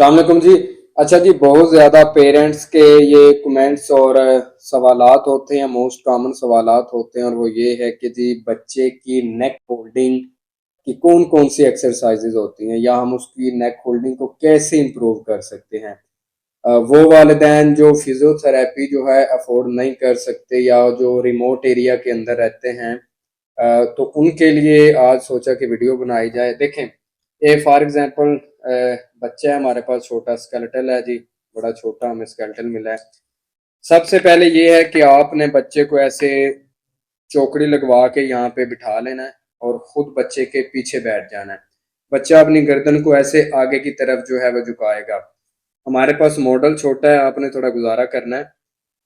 अस्सलाम वालेकुम जी। अच्छा जी, बहुत ज़्यादा पेरेंट्स के ये कमेंट्स और सवालात होते हैं, मोस्ट कॉमन सवालात होते हैं, और वो ये है कि जी बच्चे की नेक होल्डिंग की कौन कौन सी एक्सरसाइजेज होती हैं, या हम उसकी नेक होल्डिंग को कैसे इम्प्रूव कर सकते हैं। वो वालिदैन जो फिजियोथेरेपी जो है अफोर्ड नहीं कर सकते, या जो रिमोट एरिया के अंदर रहते हैं, तो उनके लिए आज सोचा कि वीडियो बनाई जाए। देखें, ये फॉर एग्जांपल बच्चा है हमारे पास, छोटा स्केलेटल है जी, बड़ा छोटा हमें स्केलेटल मिला है। सबसे पहले ये है कि आपने बच्चे को ऐसे चौकड़ी लगवा के यहाँ पे बिठा लेना है और खुद बच्चे के पीछे बैठ जाना है। बच्चा अपनी गर्दन को ऐसे आगे की तरफ जो है वो झुकाएगा। हमारे पास मॉडल छोटा है, आपने थोड़ा गुजारा करना है।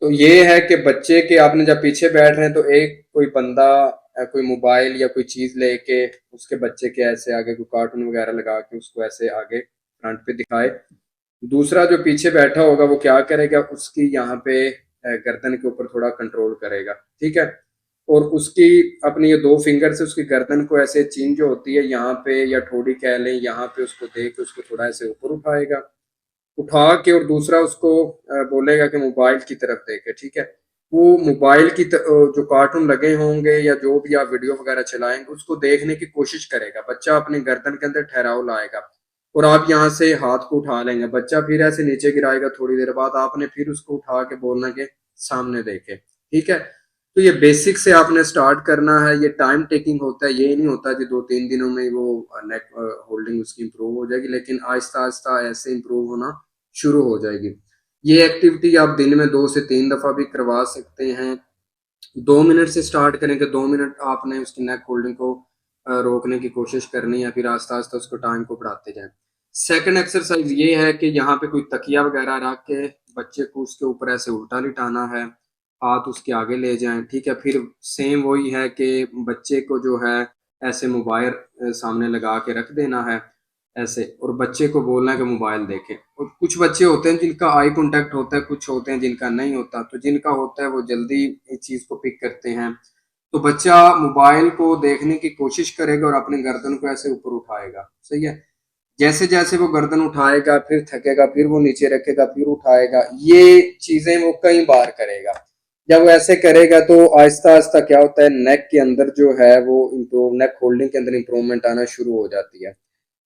तो ये है कि बच्चे के आपने जब पीछे बैठ रहे हैं तो एक कोई बंदा कोई मोबाइल या कोई चीज लेके उसके बच्चे के ऐसे आगे कोई कार्टून वगैरह लगा के उसको ऐसे आगे फ्रंट पे दिखाए। दूसरा जो पीछे बैठा होगा वो क्या करेगा, उसकी यहाँ पे गर्दन के ऊपर थोड़ा कंट्रोल करेगा, ठीक है। और उसकी अपनी ये दो फिंगर से उसकी गर्दन को ऐसे चीन जो होती है यहाँ पे, या ठोड़ी कह लें, यहाँ पे उसको दे के उसको थोड़ा ऐसे ऊपर उठाएगा, उठा के, और दूसरा उसको बोलेगा कि मोबाइल की तरफ देखे, ठीक है। वो मोबाइल की जो कार्टून लगे होंगे या जो भी आप वीडियो वगैरह चलाएंगे उसको देखने की कोशिश करेगा। बच्चा अपनी गर्दन के अंदर ठहराव लाएगा और आप यहाँ से हाथ को उठा लेंगे, बच्चा फिर ऐसे नीचे गिराएगा। थोड़ी देर बाद आपने फिर उसको उठा के बोलना के सामने देखे, ठीक है। तो ये बेसिक से आपने स्टार्ट करना है। ये टाइम टेकिंग होता है, ये नहीं होता कि 2-3 दिनों में वो नेक होल्डिंग उसकी इंप्रूव हो जाएगी, लेकिन आहिस्ता आहिस्ता ऐसे इंप्रूव होना शुरू हो जाएगी। ये एक्टिविटी आप दिन में 2 से 3 दफा भी करवा सकते हैं। 2 मिनट से स्टार्ट करें कि 2 मिनट आपने उसकी नेक होल्डिंग को रोकने की कोशिश करनी है, फिर आस्ता आस्ता उसको टाइम को बढ़ाते जाएं। सेकंड एक्सरसाइज ये है कि यहाँ पे कोई तकिया वगैरह रख के बच्चे को उसके ऊपर ऐसे उल्टा लिटाना है, हाथ उसके आगे ले जाएं, ठीक है। फिर सेम वही है कि बच्चे को जो है ऐसे मोबाइल सामने लगा के रख देना है ऐसे, और बच्चे को बोलना है कि मोबाइल देखे। और कुछ बच्चे होते हैं जिनका आई कांटेक्ट होता है, कुछ होते हैं जिनका नहीं होता। तो जिनका होता है वो जल्दी इस चीज को पिक करते हैं। तो बच्चा मोबाइल को देखने की कोशिश करेगा और अपने गर्दन को ऐसे ऊपर उठाएगा, सही है। जैसे जैसे वो गर्दन उठाएगा, फिर थकेगा, फिर वो नीचे रखेगा, फिर उठाएगा, ये चीजें वो कई बार करेगा। जब वो ऐसे करेगा तो आहिस्ता आहिस्ता क्या होता है, नेक के अंदर जो है वो इम्प्रूव, नेक होल्डिंग के अंदर इम्प्रूवमेंट आना शुरू हो जाती है।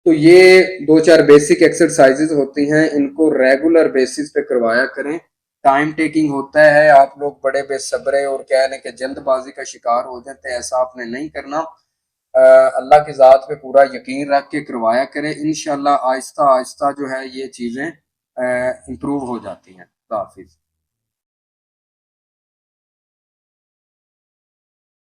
तो ये 2-4 बेसिक एक्सरसाइजेज होती हैं, इनको रेगुलर बेसिस पे करवाया करें। टाइम टेकिंग होता है, आप लोग बड़े बेसब्रे और कह लें कि जल्दबाजी का शिकार हो जाते हैं, ऐसा आपने नहीं करना। अल्लाह की ज़ात पे पूरा यकीन रख के करवाया करें, इंशाल्लाह आहिस्ता आहिस्ता जो है ये चीज़ें इम्प्रूव हो जाती हैं। हाफिज़।